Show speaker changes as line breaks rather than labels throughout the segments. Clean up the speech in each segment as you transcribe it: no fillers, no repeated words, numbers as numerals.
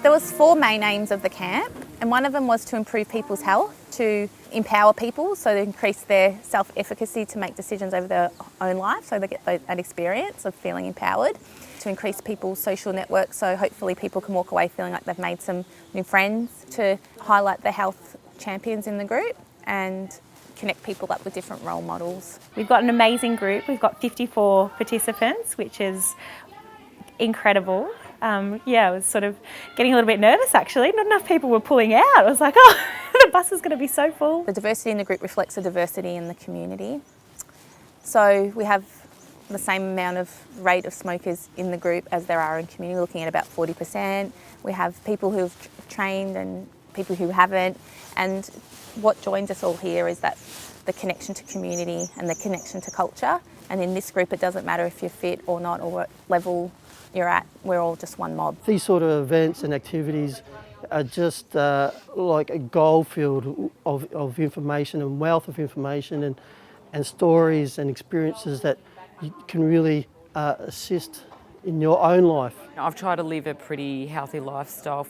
There was 4 main aims of the camp, and one of them was to improve people's health, to empower people, so to increase their self-efficacy to make decisions over their own life, so they get that experience of feeling empowered, to increase people's social networks, so hopefully people can walk away feeling like they've made some new friends, to highlight the health champions in the group and connect people up with different role models.
We've got an amazing group. We've got 54 participants, which is incredible. I was sort of getting a little bit nervous actually. Not enough people were pulling out. I was like, oh, the bus is going to be so full.
The diversity in the group reflects the diversity in the community. So we have the same amount of rate of smokers in the group as there are in community, looking at about 40%. We have people who've trained and people who haven't. And what joins us all here is that the connection to community and the connection to culture. And in this group, it doesn't matter if you're fit or not or what level you're at, we're all just one mob.
These sort of events and activities are just like a goldfield of information and wealth of information and stories and experiences that you can really assist in your own life.
I've tried to live a pretty healthy lifestyle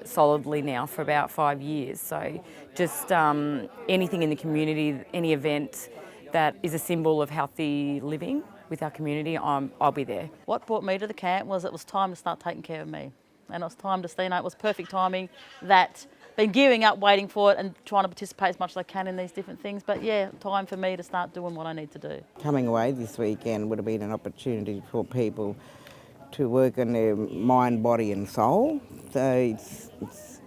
solidly now for about 5 years. So just anything in the community, any event that is a symbol of healthy living with our community, I'll be there.
What brought me to the camp was it was time to start taking care of me. And it was time to stay, it was perfect timing that been gearing up, waiting for it and trying to participate as much as I can in these different things. But yeah, time for me to start doing what I need to do.
Coming away this weekend would have been an opportunity for people to work on their mind, body and soul. So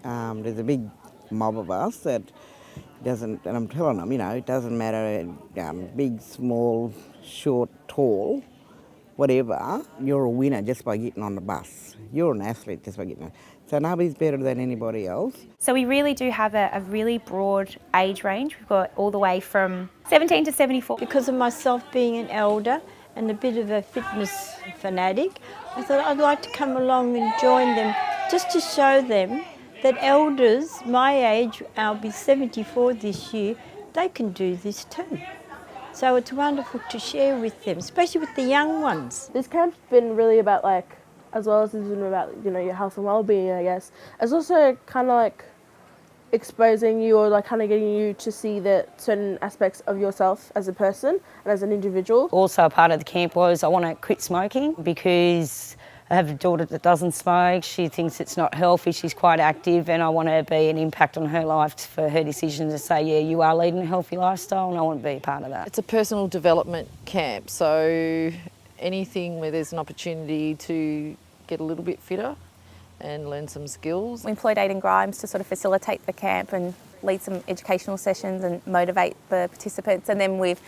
there's a big mob of us that doesn't, and I'm telling them, it doesn't matter, big, small, short, tall, whatever, you're a winner just by getting on the bus. You're an athlete just by getting on. So nobody's better than anybody else.
So we really do have a really broad age range. We've got all the way from 17 to 74.
Because of myself being an elder and a bit of a fitness fanatic, I thought I'd like to come along and join them just to show them that elders my age, I'll be 74 this year, they can do this too. So it's wonderful to share with them, especially with the young ones.
This camp's been really about as well as it's been about, your health and well-being, I guess. It's also kind of exposing you or kind of getting you to see the certain aspects of yourself as a person and as an individual.
Also a part of the camp was I want to quit smoking because I have a daughter that doesn't smoke. She thinks it's not healthy. She's quite active and I want to be an impact on her life for her decision to say, yeah, you are leading a healthy lifestyle and I want to be a part of that.
It's a personal development camp, so anything where there's an opportunity to get a little bit fitter and learn some skills.
We employed Aidan Grimes to sort of facilitate the camp and lead some educational sessions and motivate the participants, and then we've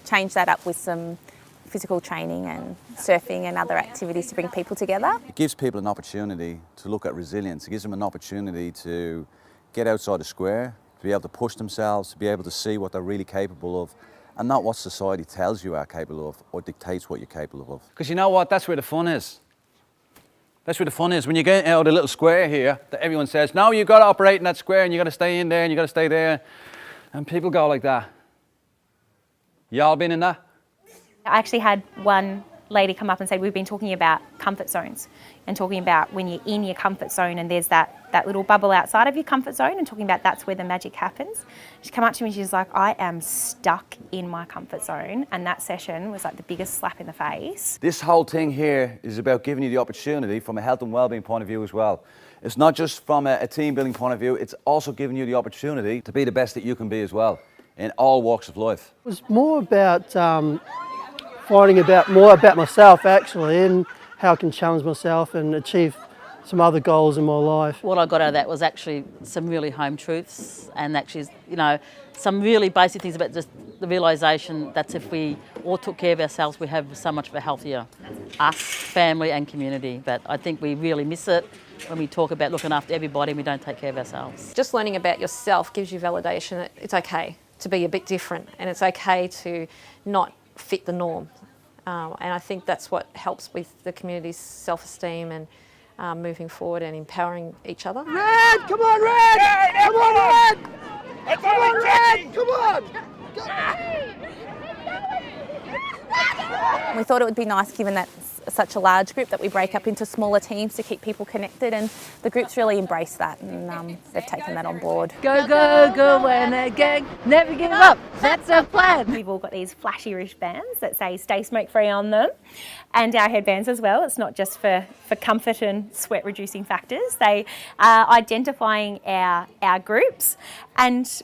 changed that up with some physical training and surfing and other activities to bring people together.
It gives people an opportunity to look at resilience. It gives them an opportunity to get outside the square, to be able to push themselves, to be able to see what they're really capable of, and not what society tells you are capable of or dictates what you're capable of.
Because you know what, that's where the fun is. That's where the fun is. When you get out of the little square here, that everyone says, no, you've got to operate in that square and you've got to stay in there and you've got to stay there. And people go like that. Y'all been in that?
I actually had one lady come up and say, we've been talking about comfort zones and talking about when you're in your comfort zone and there's that little bubble outside of your comfort zone and talking about that's where the magic happens. She came up to me and she's like, I am stuck in my comfort zone, and that session was like the biggest slap in the face.
This whole thing here is about giving you the opportunity from a health and wellbeing point of view as well. It's not just from a team building point of view, it's also giving you the opportunity to be the best that you can be as well in all walks of life.
It was more about finding more about myself actually, and how I can challenge myself and achieve some other goals in my life.
What I got out of that was actually some really home truths and actually, some really basic things about just the realisation that if we all took care of ourselves, we have so much of a healthier us, family and community. But I think we really miss it when we talk about looking after everybody and we don't take care of ourselves.
Just learning about yourself gives you validation that it's okay to be a bit different and it's okay to not fit the norm. And I think that's what helps with the community's self-esteem and moving forward and empowering each other.
Red! Come on, Red! Come on, Red! Come on, Red! Come on!
We thought it would be nice, given that such a large group that we break up into smaller teams to keep people connected, and the group's really embraced that, and they've taken that on board.
Go, go, go, when a gang, never give up, that's our plan.
We've all got these flashy wristbands that say stay smoke free on them, and our headbands as well. It's not just for comfort and sweat reducing factors. They are identifying our groups, and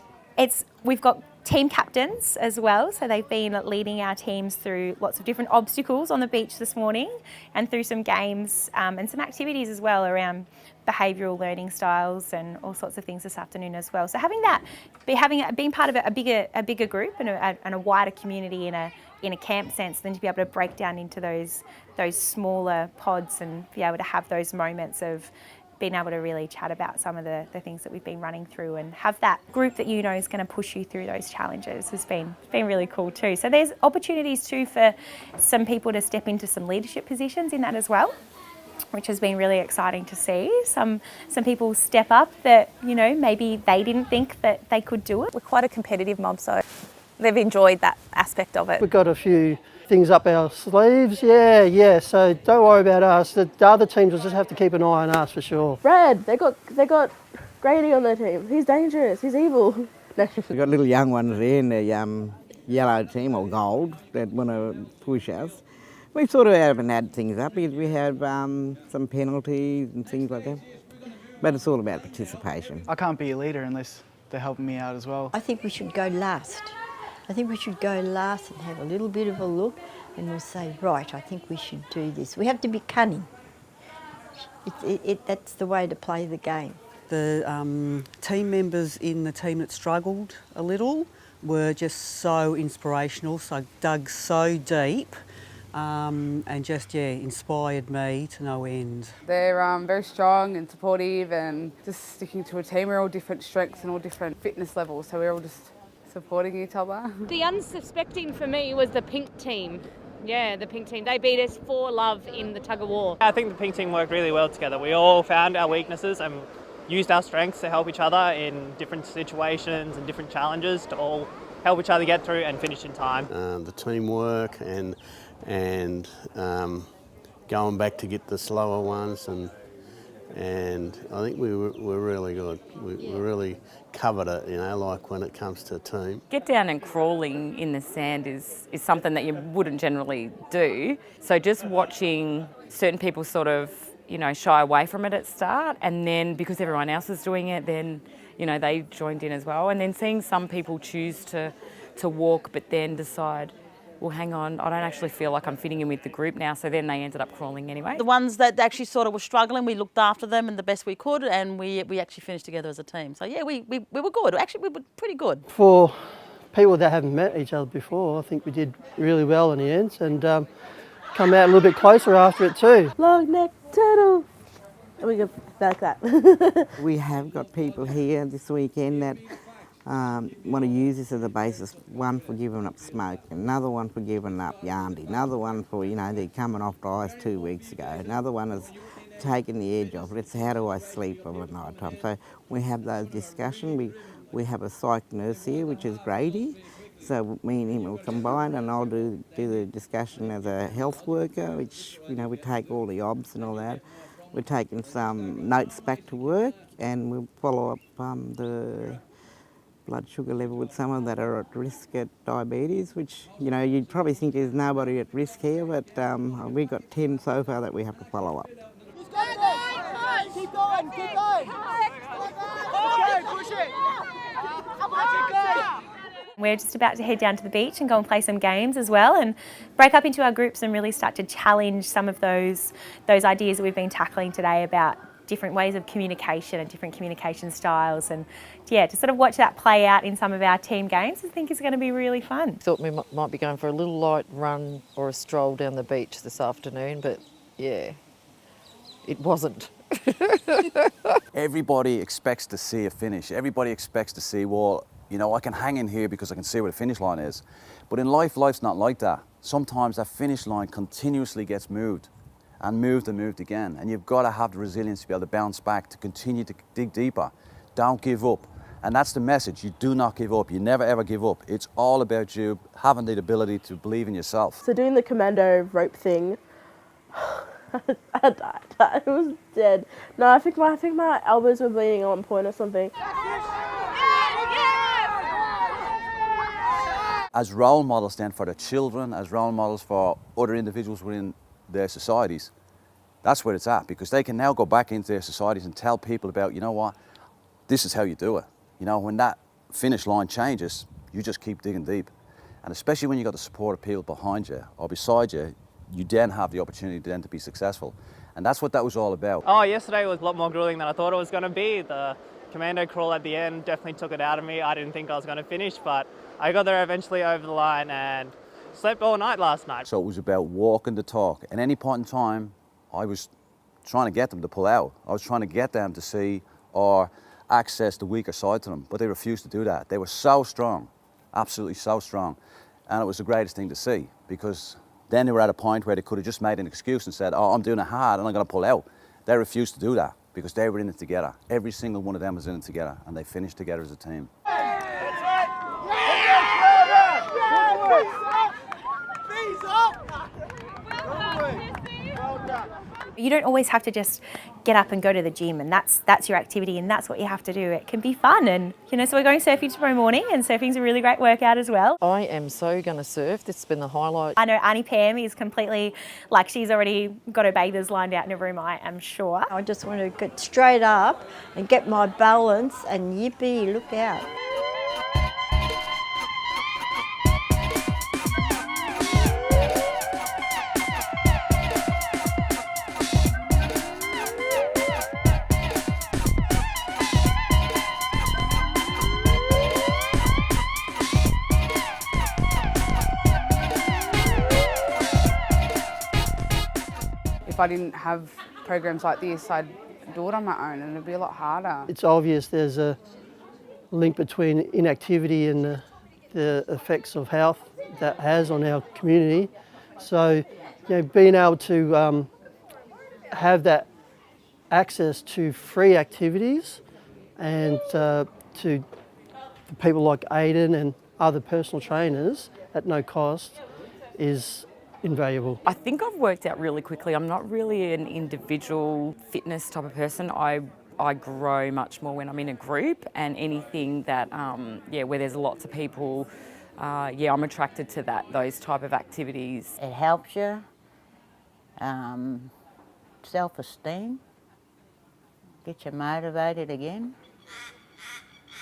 we've got team captains as well, so they've been leading our teams through lots of different obstacles on the beach this morning and through some games and some activities as well around behavioural learning styles and all sorts of things this afternoon as well. So being part of a bigger group and a wider community in a camp sense, then to be able to break down into those smaller pods and be able to have those moments of being able to really chat about some of the things that we've been running through and have that group that you know is going to push you through those challenges has been really cool too. So there's opportunities too for some people to step into some leadership positions in that as well, which has been really exciting to see. Some people step up that, you know, maybe they didn't think that they could do it.
We're quite a competitive mob, so they've enjoyed that aspect of it.
We've got a few things up our sleeves, yeah, so don't worry about us. The other teams will just have to keep an eye on us for sure.
Red, they got Grady on their team. He's dangerous, he's evil.
We've got little young ones there in the yellow team, or gold, that want to push us. We sort of haven't had things up because we have some penalties and things like that. But it's all about participation.
I can't be a leader unless they're helping me out as well.
I think we should go last. I think we should go last and have a little bit of a look, and we'll say, right, I think we should do this. We have to be cunning. That's the way to play the game.
The team members in the team that struggled a little were just so inspirational, so dug so deep, and just, inspired me to no end.
They're very strong and supportive and just sticking to a team. We're all different strengths and all different fitness levels, so we're all just supporting each other.
The unsuspecting for me was the pink team. Yeah, the pink team. They beat us 4-love in the tug of war.
I think the pink team worked really well together. We all found our weaknesses and used our strengths to help each other in different situations and different challenges to all help each other get through and finish in time.
The teamwork and going back to get the slower ones, and I think we were really good. We really covered it, you know, like when it comes to a team.
Get down and crawling in the sand is something that you wouldn't generally do. So just watching certain people sort of, you know, shy away from it at start, and then because everyone else is doing it, then, you know, they joined in as well. And then seeing some people choose to walk but then decide, well, hang on, I don't actually feel like I'm fitting in with the group now, so then they ended up crawling anyway.
The ones that actually sort of were struggling, we looked after them and the best we could, and we actually finished together as a team. So yeah, we were good. Actually, we were pretty good.
For people that haven't met each other before, I think we did really well in the end, and come out a little bit closer after it too.
Long neck turtle. And we go like that.
We have got people here this weekend that want to use this as a basis, one for giving up smoke, another one for giving up yardy, another one for, you know, they're coming off the ice 2 weeks ago, another one is taking the edge off it. It's how do I sleep over night time. So we have those discussions. We have a psych nurse here, which is Grady. So me and him will combine, and I'll do the discussion as a health worker, which, you know, we take all the obs and all that. We're taking some notes back to work, and we'll follow up the blood sugar level with someone that are at risk at diabetes, which, you know, you'd probably think there's nobody at risk here, but we've got 10 so far that we have to follow up.
Keep going, keep going. Okay, push it.
We're just about to head down to the beach and go and play some games as well, and break up into our groups and really start to challenge some of those ideas that we've been tackling today about different ways of communication and different communication styles, and yeah, to sort of watch that play out in some of our team games, I think is going to be really fun.
Thought we might be going for a little light run or a stroll down the beach this afternoon, but yeah, it wasn't.
Everybody expects to see a finish. Everybody expects to see, well, you know, I can hang in here because I can see where the finish line is. But in life, life's not like that. Sometimes that finish line continuously gets moved and moved again. And you've got to have the resilience to be able to bounce back, to continue to dig deeper. Don't give up. And that's the message. You do not give up. You never ever give up. It's all about you having the ability to believe in yourself.
So doing the commando rope thing, I died. It was dead. No, I think my elbows were bleeding on point or something.
As role models then for the children, as role models for other individuals within their societies, that's where it's at, because they can now go back into their societies and tell people about, you know what, this is how you do it. You know, when that finish line changes, you just keep digging deep. And especially when you've got the support of people behind you or beside you, you then have the opportunity then to be successful. And that's what that was all about.
Oh, yesterday was a lot more grueling than I thought it was going to be. The commando crawl at the end definitely took it out of me. I didn't think I was going to finish, but I got there eventually over the line and slept all night last night.
So it was about walking the talk. At any point in time, I was trying to get them to pull out. I was trying to get them to see or access the weaker side to them, but they refused to do that. They were so strong, absolutely so strong. And it was the greatest thing to see, because then they were at a point where they could have just made an excuse and said, oh, I'm doing it hard and I'm going to pull out. They refused to do that because they were in it together. Every single one of them was in it together, and they finished together as a team.
You don't always have to just get up and go to the gym, and that's your activity, and that's what you have to do. It can be fun, and so we're going surfing tomorrow morning, and surfing's a really great workout as well.
I am so going to surf. This has been the highlight.
I know Auntie Pam is completely, she's already got her bathers lined out in her room, I am sure.
I just want to get straight up and get my balance, and yippee, look out.
If I didn't have programs like this, I'd do it on my own and it'd be a lot harder.
It's obvious there's a link between inactivity and the effects of health that has on our community. So, being able to have that access to free activities and to people like Aidan and other personal trainers at no cost is invaluable.
I think I've worked out really quickly. I'm not really an individual fitness type of person. I grow much more when I'm in a group, and anything that, where there's lots of people, I'm attracted to those type of activities.
It helps you, self-esteem, get you motivated again.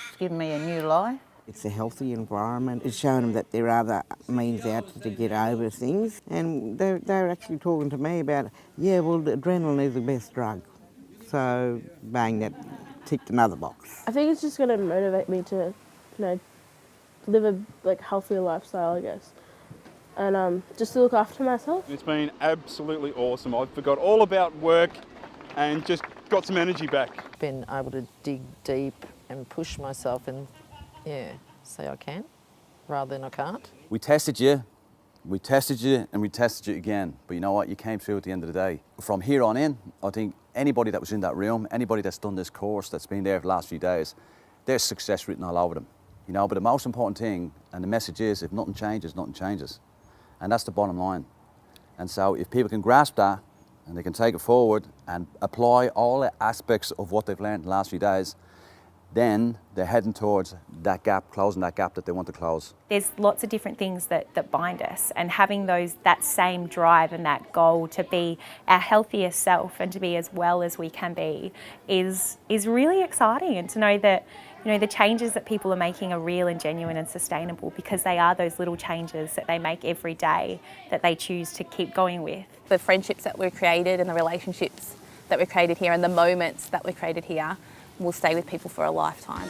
It's given me a new life.
It's a healthy environment. It's showing them that there are other means out to get over things. And they're actually talking to me about, adrenaline is the best drug. So, bang, that ticked another box.
I think it's just going to motivate me to, live a healthier lifestyle, I guess. And just to look after myself.
It's been absolutely awesome. I forgot all about work and just got some energy back.
Been able to dig deep and push myself and say I can, rather than I can't.
We tested you, and we tested you again. But you know what? You came through at the end of the day. From here on in, I think anybody that was in that room, anybody that's done this course, that's been there for the last few days, there's success written all over them. But the most important thing, and the message is, if nothing changes, nothing changes. And that's the bottom line. And so if people can grasp that, and they can take it forward and apply all the aspects of what they've learned in the last few days, then they're heading towards that gap, closing that gap that they want to close.
There's lots of different things that bind us, and having that same drive and that goal to be our healthiest self and to be as well as we can be is really exciting, and to know that the changes that people are making are real and genuine and sustainable, because they are those little changes that they make every day that they choose to keep going with.
The friendships that we've created and the relationships that we've created here and the moments that we've created here will stay with people for a lifetime.